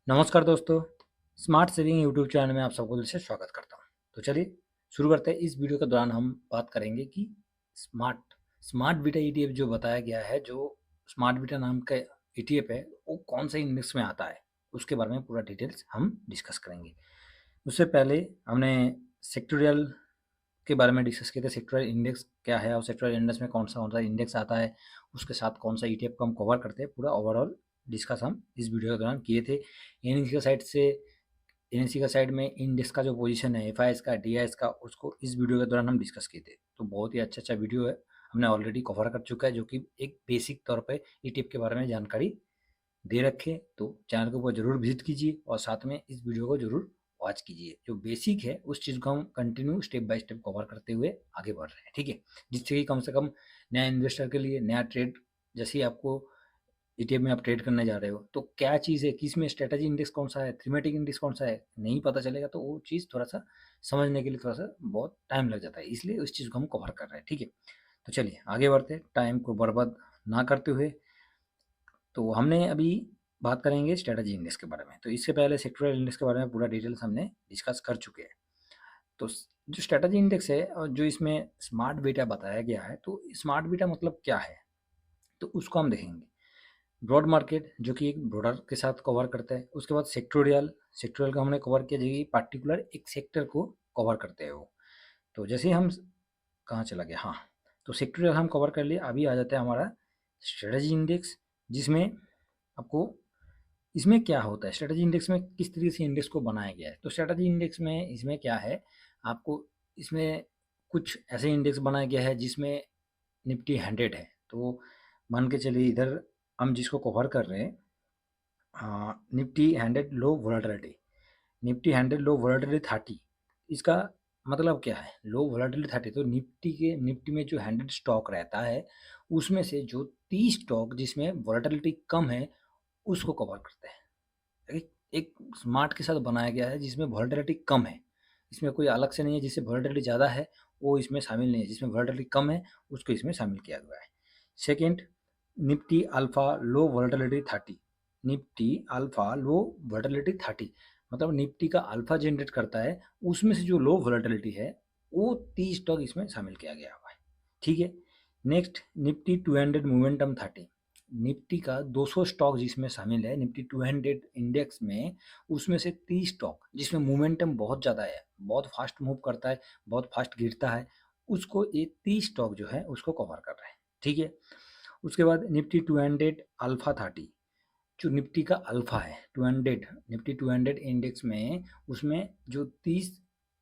नमस्कार दोस्तों, smart saving YouTube channel में आप सबको दिल से स्वागत करता हूँ। तो चलिए शुरू करते हैं। इस वीडियो के दौरान हम बात करेंगे कि स्मार्ट स्मार्ट बीटा ईटीएफ जो बताया गया है, जो स्मार्ट बीटा नाम का ईटीएफ है, वो कौन से इंडेक्स में आता है, उसके बारे में पूरा डिटेल्स हम डिस्कस करेंगे। उससे पहले हमने सेक्टोरियल के बारे में डिस्कस किए थे। सेक्टोरियल इंडेक्स क्या है और सेक्टोरियल इंडेक्स में कौन सा इंडेक्स आता है, उसके साथ कौन सा ईटीएफ को हम कवर करते हैं, पूरा ओवरऑल डिस्कस हम इस वीडियो के दौरान किए थे। एनएससी का साइड में इंडेक्स का जो पोजीशन है, एफआईएस का, डीआईएस का, उसको इस वीडियो के दौरान हम डिस्कस किए थे। तो बहुत ही अच्छा वीडियो है, हमने ऑलरेडी कवर कर चुका है, जो कि एक बेसिक तौर पे ईटीएफ के बारे में जानकारी दे रखे। तो चैनल को ऊपर जरूर विजिट कीजिए और साथ में इस वीडियो को जरूर वॉच कीजिए। जो बेसिक है उस चीज़ को हम continue step by step cover करते हुए आगे बढ़ रहे हैं, ठीक है। जिससे कि कम से कम नया इन्वेस्टर के लिए नया ट्रेड, जैसे ही आपको ईटीएफ में आप ट्रेड करने जा रहे हो, तो क्या चीज़ है, किस में स्ट्रेटजी इंडेक्स कौन सा है, थीमेटिक इंडेक्स कौन सा है, नहीं पता चलेगा तो वो चीज़ थोड़ा सा समझने के लिए थोड़ा सा बहुत टाइम लग जाता है। इसलिए उस चीज़ को हम कवर कर रहे हैं, ठीक है। तो चलिए आगे बढ़ते हैं, टाइम को बर्बाद ना करते हुए। तो हमने अभी बात करेंगे स्ट्रेटजी इंडेक्स के बारे में। तो इससे पहले सेक्टोरियल इंडेक्स के बारे में पूरा डिटेल्स हमने डिस्कस कर चुके हैं। तो जो स्ट्रेटजी इंडेक्स है और जो इसमें स्मार्ट बीटा बताया गया है, तो स्मार्ट बीटा मतलब क्या है, तो उसको हम देखेंगे। ब्रॉड मार्केट जो कि एक ब्रॉडर के साथ कवर करता है। उसके बाद सेक्टोरियल सेक्टोरियल का हमने कवर किया, जो कि पार्टिकुलर एक सेक्टर को कवर करते हैं वो। तो जैसे हम कहाँ चला गया, हाँ, तो सेक्टोरियल हम कवर कर लिए। अभी आ जाता है हमारा स्ट्रेटजी इंडेक्स, जिसमें आपको इसमें क्या होता है, स्ट्रेटजी इंडेक्स में किस तरीके से इंडेक्स को बनाया गया है। तो स्ट्रेटजी इंडेक्स में इसमें क्या है, आपको इसमें कुछ ऐसे इंडेक्स बनाया गया है जिसमें निफ्टी 100 है। तो मान के चलिए इधर हम जिसको कवर कर रहे हैं, निफ्टी 100 लो वोलेटिलिटी, निफ्टी 100 लो वोलेटिलिटी 30। इसका मतलब क्या है, लो वोलेटिलिटी 30, तो निफ्टी में जो 100 स्टॉक रहता है, उसमें से जो 30 स्टॉक जिसमें वोलेटिलिटी कम है, उसको कवर करते हैं। एक एक स्मार्ट के साथ बनाया गया है जिसमें वोलेटिलिटी कम है। इसमें कोई अलग से नहीं है जिससे वोलेटिलिटी ज़्यादा है वो इसमें शामिल नहीं है, जिसमें वोलेटिलिटी कम है उसको इसमें शामिल किया गया है। सेकंड, निफ्टी अल्फा लो वोलेटिलिटी 30, निफ्टी अल्फा लो वोलेटिलिटी 30, मतलब निफ्टी का अल्फा जनरेट करता है, उसमें से जो लो वोलेटिलिटी है वो 30 स्टॉक इसमें शामिल किया गया हुआ है, ठीक है। नेक्स्ट, निफ्टी 200 मोमेंटम 30, निफ्टी का 200 स्टॉक जिसमें शामिल है निफ्टी 200 इंडेक्स में, उसमें से 30 स्टॉक जिसमें मोमेंटम बहुत ज़्यादा है, बहुत फास्ट मूव करता है, बहुत फास्ट गिरता है, उसको ये 30 स्टॉक जो है उसको कवर कर रहे हैं, ठीक है। उसके बाद निफ्टी 200 अल्फा 30, जो निफ्टी का अल्फा है 200, निफ्टी 200 इंडेक्स में, उसमें जो 30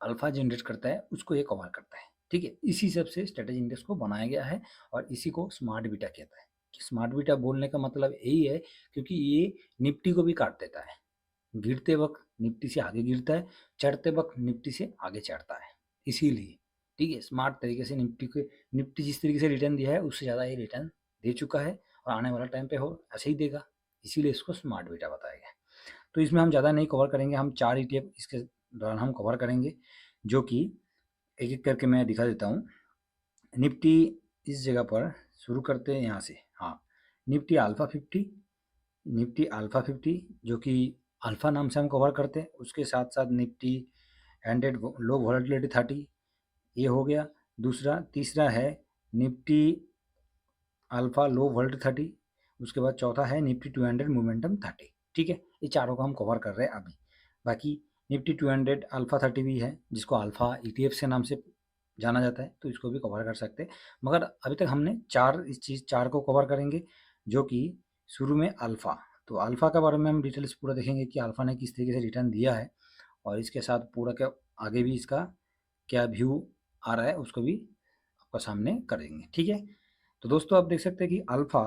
अल्फा जनरेट करता है उसको ये कवर करता है, ठीक है। इसी सब से स्ट्रेटेजी इंडेक्स को बनाया गया है और इसी को स्मार्ट बीटा कहता है। कि स्मार्ट बीटा बोलने का मतलब यही है, क्योंकि ये निफ्टी को भी काट देता है। गिरते वक्त निफ्टी से आगे गिरता है, चढ़ते वक्त निफ्टी से आगे चढ़ता है, इसीलिए, ठीक है। स्मार्ट तरीके से निफ्टी जिस तरीके से रिटर्न दिया है उससे ज़्यादा ये रिटर्न दे चुका है और आने वाला टाइम पे हो ऐसे ही देगा, इसीलिए इसको स्मार्ट बीटा बताया गया है। तो इसमें हम ज़्यादा नहीं कवर करेंगे, हम 4 ईटीएफ इसके दौरान हम कवर करेंगे, जो कि एक एक करके मैं दिखा देता हूँ। निफ्टी इस जगह पर शुरू करते हैं यहाँ से, हाँ, निफ्टी अल्फा 50, निफ्टी अल्फा 50 जो कि अल्फा नाम से हम कवर करते हैं। उसके साथ साथ निफ्टी 100 लो वॉलेटिलिटी 30, ये हो गया। दूसरा, तीसरा है निफ्टी अल्फा लो वर्ल्ड 30। उसके बाद चौथा है निफ्टी 200 मोमेंटम 30, ठीक है। ये चारों को हम कवर कर रहे हैं अभी। बाकी निफ्टी 200 अल्फा 30 भी है, जिसको अल्फा ईटीएफ के नाम से जाना जाता है, तो इसको भी कवर कर सकते हैं। मगर अभी तक हमने चार को कवर करेंगे, जो कि शुरू में अल्फ़ा। तो अल्फ़ा के बारे में हम डिटेल्स पूरा देखेंगे कि अल्फ़ा ने किस तरीके से रिटर्न दिया है, और इसके साथ पूरा क्या आगे भी इसका क्या व्यू आ रहा है उसको भी आपका सामने करेंगे, ठीक है। तो दोस्तों आप देख सकते हैं कि अल्फ़ा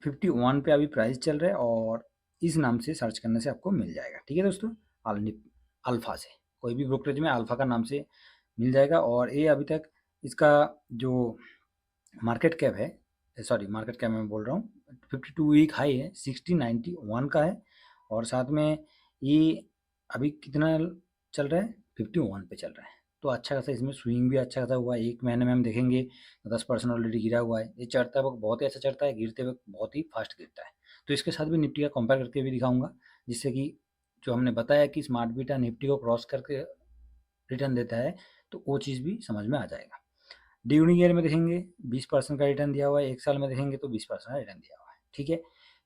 51 पे अभी प्राइस चल रहा है और इस नाम से सर्च करने से आपको मिल जाएगा, ठीक है दोस्तों। अल्फ़ा से कोई भी ब्रोकरेज में अल्फ़ा का नाम से मिल जाएगा। और ये अभी तक इसका जो मार्केट कैप है, सॉरी मार्केट कैप मैं बोल रहा हूँ, 52 वीक हाई है 1691 का है। और साथ में ये अभी कितना चल रहा है, 51 पे चल रहा है। तो अच्छा खासा इसमें स्विंग भी अच्छा खासा हुआ है। एक महीने में हम देखेंगे 10% ऑलरेडी गिरा हुआ है। ये चढ़ता वक्त बहुत ही अच्छा चढ़ता है, गिरते वक्त बहुत ही फास्ट गिरता है। तो इसके साथ भी निफ्टी का कंपेयर करके भी दिखाऊंगा, जिससे कि जो हमने बताया कि स्मार्ट बीटा निफ्टी को क्रॉस करके रिटर्न देता है, तो वो चीज़ भी समझ में आ जाएगा। ड्यूरिंग ईयर में देखेंगे 20% का रिटर्न दिया हुआ है, 1 साल में देखेंगे तो 20% का रिटर्न दिया हुआ है, ठीक है।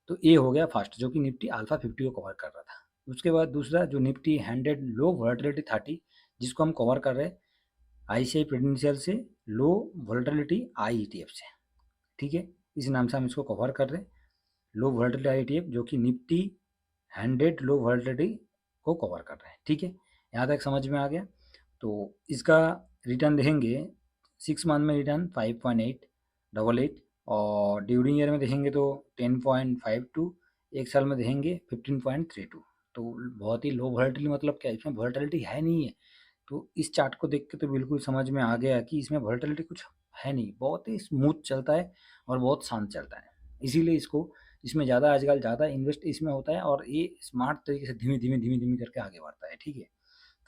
तो ये हो गया फर्स्ट, जो कि निफ्टी अल्फा 50 को कवर कर रहा था। उसके बाद दूसरा जो निफ्टी 100 लो वोलेटिलिटी 30, जिसको हम कवर कर रहे हैं आईसीआई प्रूडेंशियल से लो वोलेटिलिटी आई ईटीएफ से, ठीक है। इस नाम से हम इसको कवर कर रहे हैं, लो वोलेटिलिटी आई ईटीएफ, जो कि निफ्टी 100 लो वोलेटिलिटी को कवर कर रहे हैं, ठीक है। यहाँ तक समझ में आ गया। तो इसका रिटर्न देखेंगे 6 मंथ में रिटर्न 5.888, और ड्यूरिंग ईयर में देखेंगे तो 10.52, 1 साल में देखेंगे 15.32। तो बहुत ही लो वोलेटिलिटी, मतलब क्या इसमें वोलेटिलिटी है नहीं है। तो इस चार्ट को देख के तो बिल्कुल समझ में आ गया कि इसमें वोलेटिलिटी कुछ है नहीं, बहुत ही स्मूथ चलता है और बहुत शांत चलता है। इसीलिए इसको, इसमें ज़्यादा आजकल ज़्यादा इन्वेस्ट इसमें होता है, और ये स्मार्ट तरीके से धीमे धीमे धीमे धीमे करके आगे बढ़ता है, ठीक है।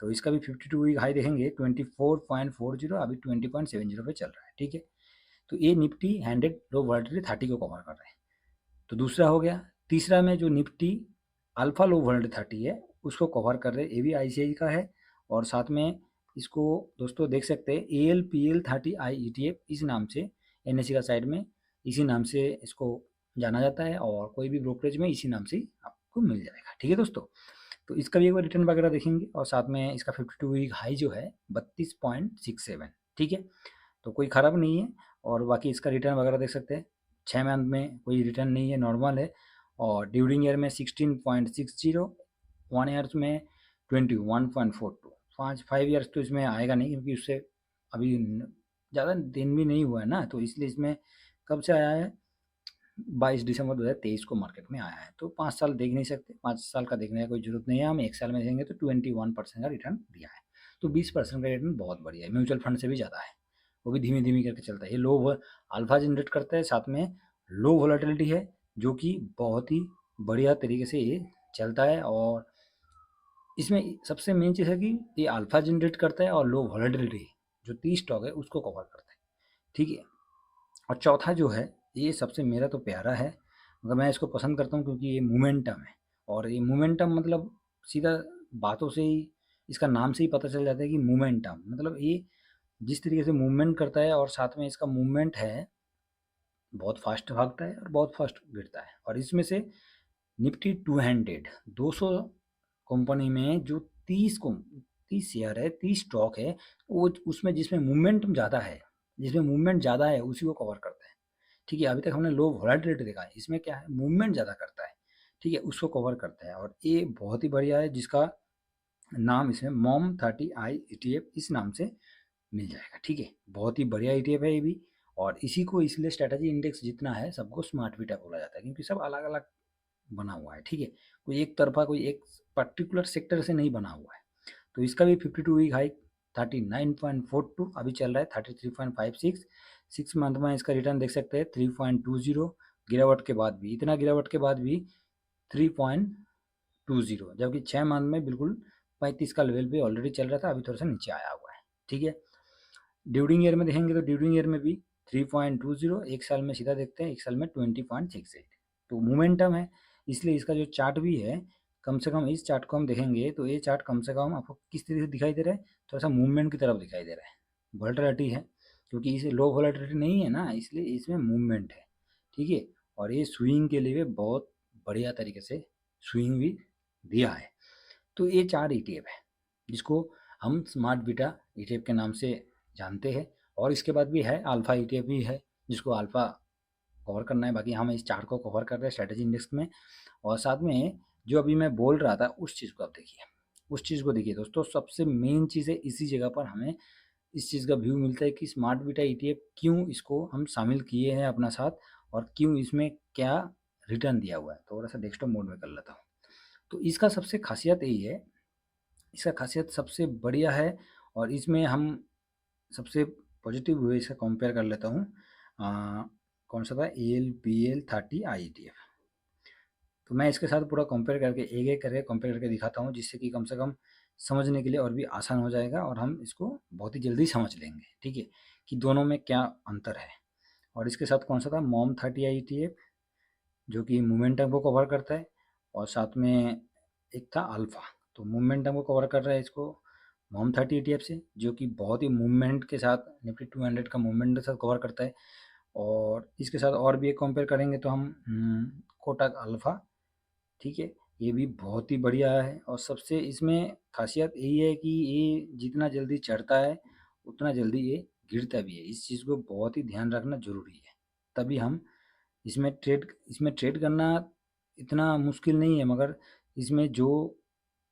तो इसका भी 52 वीक हाई देखेंगे 24.40, अभी 20.70 पे चल रहा है, ठीक है। तो ये निफ्टी 100 लो वोलेटिलिटी 30 को कवर कर रहे हैं। तो दूसरा हो गया। तीसरा में जो निफ्टी अल्फा लो वोलेटिलिटी 30 है, उसको कवर कर रहे हैं, ये भी आईसीआई का है। और साथ में इसको दोस्तों देख सकते हैं ALPL30I ETF इस नाम से, एनएससी का साइड में इसी नाम से इसको जाना जाता है, और कोई भी ब्रोकरेज में इसी नाम से आपको मिल जाएगा, ठीक है दोस्तों। तो इसका भी एक बार रिटर्न वगैरह देखेंगे, और साथ में इसका 52 वीक हाई जो है 32.67, ठीक है। तो कोई ख़राब नहीं है। और बाकी इसका रिटर्न वगैरह देख सकते हैं, 6 मंथ में कोई रिटर्न नहीं है, नॉर्मल है। और ड्यूरिंग ईयर में 16.60, 1 ईयर्स में 21.42, 5 ईयर्स तो इसमें आएगा नहीं, क्योंकि उससे अभी ज़्यादा दिन भी नहीं हुआ है ना, तो इसलिए इसमें कब से आया है, 22 दिसंबर 2023 को मार्केट में आया है। तो 5 साल देख नहीं सकते, 5 साल का देखने का कोई ज़रूरत नहीं है, हम 1 साल में देखेंगे तो 21% का रिटर्न दिया है। तो 20% का रिटर्न बहुत बढ़िया है, म्यूचुअल फंड से भी ज़्यादा है। वो भी धीमी धीमी करके चलता है, ये लो अल्फा जनरेट करता है, साथ में लो वोलेटिलिटी है, जो कि बहुत ही बढ़िया तरीके से ये चलता है। और इसमें सबसे मेन चीज़ है कि ये अल्फा जनरेट करता है, और लो वोलेटिलिटी जो 30 स्टॉक है उसको कवर करता है, ठीक है। और चौथा जो है, ये सबसे मेरा तो प्यारा है, मगर मैं इसको पसंद करता हूँ क्योंकि ये मोमेंटम है। और ये मोमेंटम मतलब सीधा बातों से ही, इसका नाम से ही पता चल जाता है कि मोमेंटम मतलब ये जिस तरीके से मूवमेंट करता है, और साथ में इसका मूवमेंट है, बहुत फास्ट भागता है और बहुत फास्ट गिरता है। और इसमें से निफ्टी 200 कंपनी में जो 30 शेयर है, 30 स्टॉक है, वो उसमें जिसमें मूवमेंट ज़्यादा है, जिसमें मूवमेंट ज़्यादा है उसी को कवर करता है, ठीक है। अभी तक हमने लो वोलेटिलिटी देखा है, इसमें क्या है, मूवमेंट ज़्यादा करता है, ठीक है, उसको कवर करता है। और ये बहुत ही बढ़िया है, जिसका नाम इसमें मॉम 30I ETF इस नाम से मिल जाएगा, ठीक है। बहुत ही बढ़िया ईटीएफ है ये भी। और इसी को इसलिए स्ट्रैटेजी इंडेक्स जितना है सबको स्मार्ट बीटा बोला जाता है, क्योंकि सब अलग अलग बना हुआ है, ठीक है। कोई एक तरफा, कोई एक पर्टिकुलर सेक्टर से नहीं बना हुआ है। तो इसका भी 52 वीक हाई 39.42, अभी चल रहा है 33.56। 6 मंथ में इसका रिटर्न देख सकते हैं 3.20, गिरावट के बाद भी, इतना गिरावट के बाद भी 3.20, जबकि 6 मंथ में बिल्कुल 35 का लेवल पे ऑलरेडी चल रहा था, अभी थोड़ा सा नीचे आया हुआ है, ठीक है। ड्यूरिंग ईयर में देखेंगे तो ड्यूरिंग ईयर में भी 3.20, 1 साल में सीधा देखते हैं 1 साल में 20.68। तो मोमेंटम है, इसलिए इसका जो चार्ट भी है, कम से कम इस चार्ट को हम देखेंगे तो ये चार्ट कम से कम आपको किस तरीके से दिखाई दे रहा है, थोड़ा सा मूवमेंट की तरफ दिखाई दे रहा है। वोलेटिलिटी है, क्योंकि इसे लो वोलेटिलिटी नहीं है ना, इसलिए इसमें मूवमेंट है, ठीक है। और ये स्विंग के लिए भी बहुत बढ़िया तरीके से स्विंग भी दिया है। तो ये 4 ईटीएफ है, जिसको हम स्मार्ट बीटा ईटीएफ के नाम से जानते हैं। और इसके बाद भी है अल्फ़ा ईटीएफ भी है, जिसको अल्फ़ा कवर करना है। बाकी हम इस चार्ट को कवर कर रहे हैं स्ट्रैटेजी इंडेक्स में। और साथ में जो अभी मैं बोल रहा था उस चीज़ को आप देखिए, उस चीज़ को देखिए दोस्तों। सबसे मेन चीज़ है, इसी जगह पर हमें इस चीज़ का व्यू मिलता है कि स्मार्ट बीटा ईटीएफ क्यों इसको हम शामिल किए हैं अपना साथ, और क्यों इसमें क्या रिटर्न दिया हुआ है। थोड़ा सा डेस्कटॉप मोड में कर लेता हूँ। तो इसका सबसे खासियत यही है, इसका खासियत सबसे बढ़िया है। और इसमें हम सबसे पॉजिटिव वे इसका कंपेयर कर लेता हूँ। कौन सा था, ALPL30I ETF। तो मैं इसके साथ पूरा कंपेयर करके एक एक करके कंपेयर करके दिखाता हूँ, जिससे कि कम से कम समझने के लिए और भी आसान हो जाएगा, और हम इसको बहुत ही जल्दी समझ लेंगे, ठीक है, कि दोनों में क्या अंतर है। और इसके साथ कौन सा था, मॉम 30I ETF, जो कि मोमेंटम को कवर करता है। और साथ में एक था अल्फ़ा। तो मोमेंटम को कवर कर रहा है इसको मॉम 30 ईटीएफ से, जो कि बहुत ही मूवमेंट के साथ निफ्टी 200 का मूवमेंट के साथ कवर करता है। और इसके साथ और भी एक कंपेयर करेंगे तो हम कोटक अल्फ़ा, ठीक है, ये भी बहुत ही बढ़िया है। और सबसे इसमें खासियत यही है कि ये जितना जल्दी चढ़ता है उतना जल्दी ये गिरता भी है। इस चीज़ को बहुत ही ध्यान रखना ज़रूरी है, तभी हम इसमें ट्रेड करना इतना मुश्किल नहीं है, मगर इसमें जो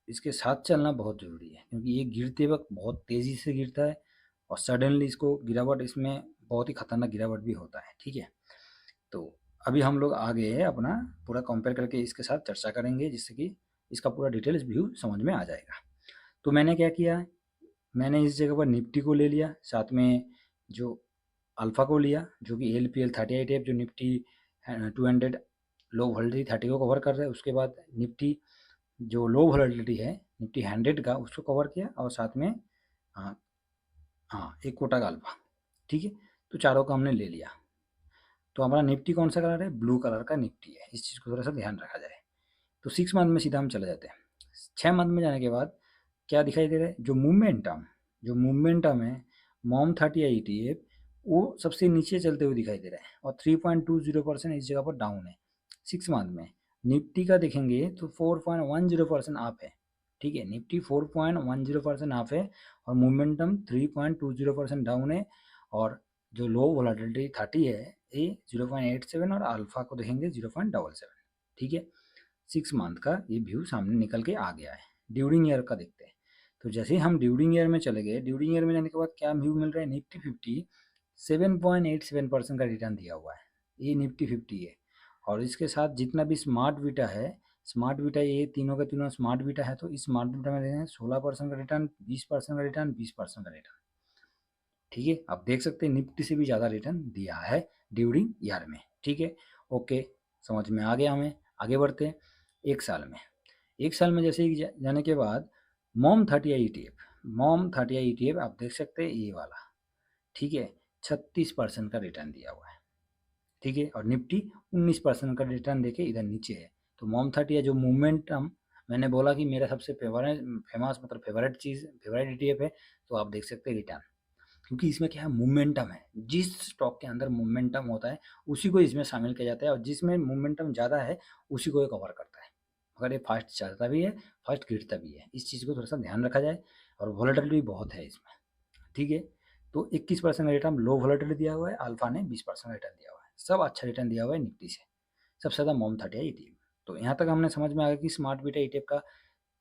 इसके साथ चलना बहुत ज़रूरी है, क्योंकि ये गिरते वक्त बहुत तेज़ी से गिरता है और सडनली इसको गिरावट, इसमें बहुत ही खतरनाक गिरावट भी होता है, ठीक है। तो अभी हम लोग आगे अपना पूरा कंपेयर करके इसके साथ चर्चा करेंगे, जिससे कि इसका पूरा डिटेल्स व्यू समझ में आ जाएगा। तो मैंने क्या किया, मैंने इस जगह पर निफ्टी को ले लिया, साथ में जो अल्फ़ा को लिया, जो कि LPL 38 है, जो निफ्टी 200 लो वोलेटिलिटी 30 को कवर कर रहा है। उसके बाद निफ्टी जो लो वोलेटिलिटी है निफ्टी 100 का, उसको कवर किया, और साथ में हाँ हाँ एक कोटक अल्फ़ा, ठीक है। तो चारों का हमने ले लिया। तो हमारा निफ्टी कौन सा कलर है, ब्लू कलर का निफ्टी है। इस चीज़ को थोड़ा सा ध्यान रखा जाए। तो 6 मंथ में सीधा हम चले जाते हैं। 6 मंथ में जाने के बाद क्या दिखाई दे रहा है, जो मूवमेंटम है मॉम 30 वो सबसे नीचे चलते हुए दिखाई दे रहा है, और 3.20% इस जगह पर डाउन है 6 मंथ में। निफ्टी का देखेंगे तो 4.10% अप है, ठीक है। निफ्टी 4.10% अप है और मोमेंटम 3.20% डाउन है। और जो लो वोलेटिलिटी 30 है ये 0.87, और अल्फा को देखेंगे 0.77, ठीक है। 6 मंथ का ये व्यू सामने निकल के आ गया है। ड्यूरिंग ईयर का देखते हैं। तो जैसे ही हम ड्यूरिंग ईयर में चले गए, ड्यूरिंग ईयर में जाने के बाद क्या व्यू मिल रहा है, निफ्टी 50 7.87% का रिटर्न दिया हुआ है। ये निफ्टी 50 है। और इसके साथ जितना भी स्मार्ट बीटा है, स्मार्ट बीटा ये तीनों के तीनों स्मार्ट बीटा है, तो इस स्मार्ट बीटा में देखें 16% का रिटर्न, 20% का रिटर्न, 20% का रिटर्न, ठीक है। आप देख सकते हैं निफ्टी से भी ज़्यादा रिटर्न दिया है ड्यूरिंग ईयर में, ठीक है। ओके, समझ में आ गया हमें। आगे बढ़ते हैं। 1 साल में, 1 साल में जैसे ही जाने के बाद मॉम 30 ETF आप देख सकते हैं ये वाला, ठीक है, 36% का रिटर्न दिया हुआ है, ठीक है। और निफ्टी 19% का रिटर्न देके इधर नीचे है। तो मॉम 30 जो मोमेंटम, मैंने बोला कि मेरा सबसे फेवरेट चीज़, फेवरेट ETF है, तो आप देख सकते हैं रिटर्न, क्योंकि इसमें क्या है, मोमेंटम है। जिस स्टॉक के अंदर मोमेंटम होता है उसी को इसमें शामिल किया जाता है, और जिसमें मोमेंटम ज़्यादा है उसी को ये कवर करता है। अगर ये फास्ट चलता भी है, फास्ट गिरता भी है, इस चीज़ को थोड़ा सा ध्यान रखा जाए। और वॉलेटिलिटी भी बहुत है इसमें, ठीक है। तो 21% का रिटर्न लो वॉलेटिलिटी दिया हुआ है, अल्फा ने 20% रिटर्न दिया हुआ है। सब अच्छा रिटर्न दिया हुआ है निफ्टी से, सबसे ज़्यादा मॉम 30 ETF। तो यहाँ तक हमने समझ में आ गया कि स्मार्ट बीटा ETF का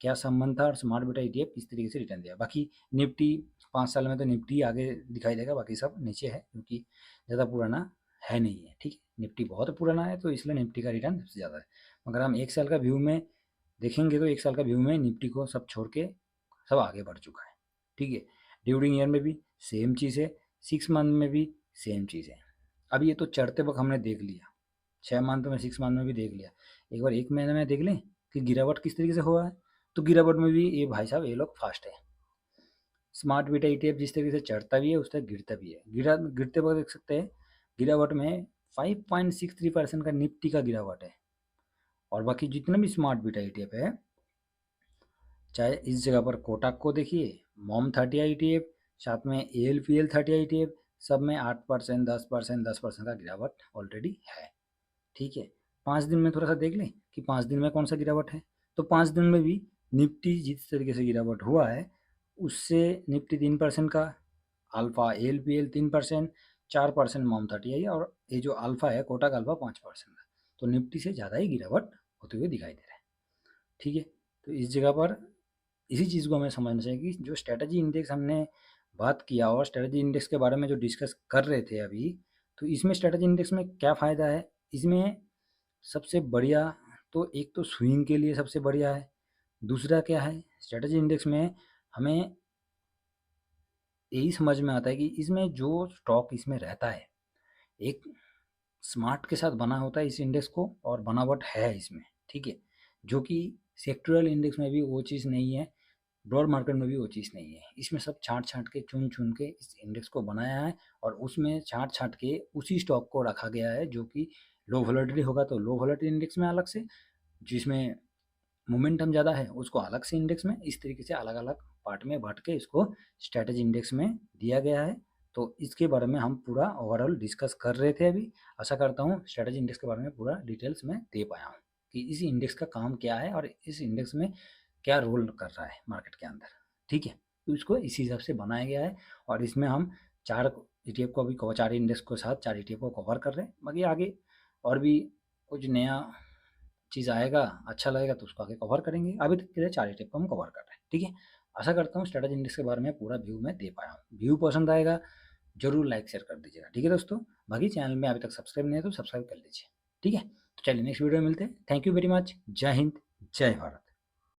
क्या संबंध था, और स्मार्ट बीटा ETF किस तरीके से रिटर्न दिया। बाकी निफ्टी 5 साल में तो निफ्टी आगे दिखाई देगा, बाकी सब नीचे है, क्योंकि ज़्यादा पुराना है नहीं है, ठीक है। निफ्टी बहुत पुराना है, तो इसलिए निफ्टी का रिटर्न सबसे ज़्यादा है। मगर हम 1 साल का व्यू में देखेंगे तो 1 साल का व्यू में निफ्टी को सब छोड़ के सब आगे बढ़ चुका है, ठीक है। ड्यूरिंग ईयर में भी सेम चीज़ है, 6 मंथ में भी सेम चीज़ है। अब ये तो चढ़ते वक्त हमने देख लिया, 6 मंथ में, 6 मंथ में भी देख लिया। एक बार 1 महीने में देख लें कि गिरावट किस तरीके से हुआ है। तो गिरावट में भी ये भाई साहब ये लोग फास्ट है। स्मार्ट बीटा ETF जिस तरीके से चढ़ता भी है उस तरह गिरता भी है। गिरते वक्त देख सकते हैं गिरावट में 5.63% का निफ्टी का गिरावट है। और बाकी जितने भी स्मार्ट बीटा ETF है, चाहे इस जगह पर कोटक को देखिए, मॉम 30 ETF, साथ में ALPL 30 ETF, सब में 8%, 10%, 10% का गिरावट ऑलरेडी है, ठीक है। 5 दिन में थोड़ा सा देख लें कि 5 दिन में कौन सा गिरावट है। तो 5 दिन में भी निफ्टी जिस तरीके से गिरावट हुआ है उससे निफ्टी 3% का, अल्फा ALPL 3%, 4% मॉम 30 और ये जो अल्फा है कोटक अल्फा 5% का। तो निफ्टी से ज़्यादा ही गिरावट होते हुए दिखाई दे रहा है, ठीक है। तो इस जगह पर इसी चीज़ को हमें समझना चाहिए कि जो स्ट्रेटजी इंडेक्स हमने बात किया, और स्ट्रेटजी इंडेक्स के बारे में जो डिस्कस कर रहे थे अभी, तो इसमें स्ट्रेटजी इंडेक्स में क्या फ़ायदा है, इसमें सबसे बढ़िया तो एक तो स्विंग के लिए सबसे बढ़िया है। दूसरा क्या है, स्ट्रेटजी इंडेक्स में हमें यही समझ में आता है कि इसमें जो स्टॉक इसमें रहता है एक स्मार्ट के साथ बना होता है इस इंडेक्स को, और बनावट है इसमें, ठीक है। जो कि सेक्टोरल इंडेक्स में भी वो चीज़ नहीं है, ब्रॉड मार्केट में भी वो चीज़ नहीं है। इसमें सब छाँट छाँट के चुन चुन के इस इंडेक्स को बनाया है, और उसमें छाँट छाँट के उसी स्टॉक को रखा गया है जो कि लो वोलेटिलिटी होगा तो लो वोलेटिलिटी इंडेक्स में अलग से, जिसमें मोमेंटम ज़्यादा है उसको अलग से इंडेक्स में, इस तरीके से अलग-अलग पार्ट में बाँट के इसको स्ट्रैटेजी इंडेक्स में दिया गया है। तो इसके बारे में हम पूरा ओवरऑल डिस्कस कर रहे थे अभी। आशा करता हूँ स्ट्रैटेजी इंडेक्स के बारे में पूरा डिटेल्स में दे पाया हूँ कि इस इंडेक्स का काम क्या है और इस इंडेक्स में क्या रोल कर रहा है मार्केट के अंदर, ठीक है? तो इसको इसी हिसाब से बनाया गया है और इसमें हम 4 ईटीएफ को अभी 4 इंडेक्स के साथ 4 ईटीएफ को कवर कर रहे हैं। बाकी आगे और भी कुछ नया चीज़ आएगा, अच्छा लगेगा तो उसको आगे कवर करेंगे। अभी तक के लिए 4 टिप को हम कवर कर रहे हैं, ठीक है? आशा करता हूँ स्ट्रैटेजी इंडेक्स के बारे में पूरा व्यू मैं दे पाया हूँ। व्यू पसंद आएगा, ज़रूर लाइक शेयर कर दीजिएगा, ठीक है दोस्तों? बाकी चैनल में अभी तक सब्सक्राइब नहीं है तो सब्सक्राइब कर लीजिए, ठीक है? तो चलिए नेक्स्ट वीडियो में मिलते हैं। Thank you very much. जय हिंद, जय भारत।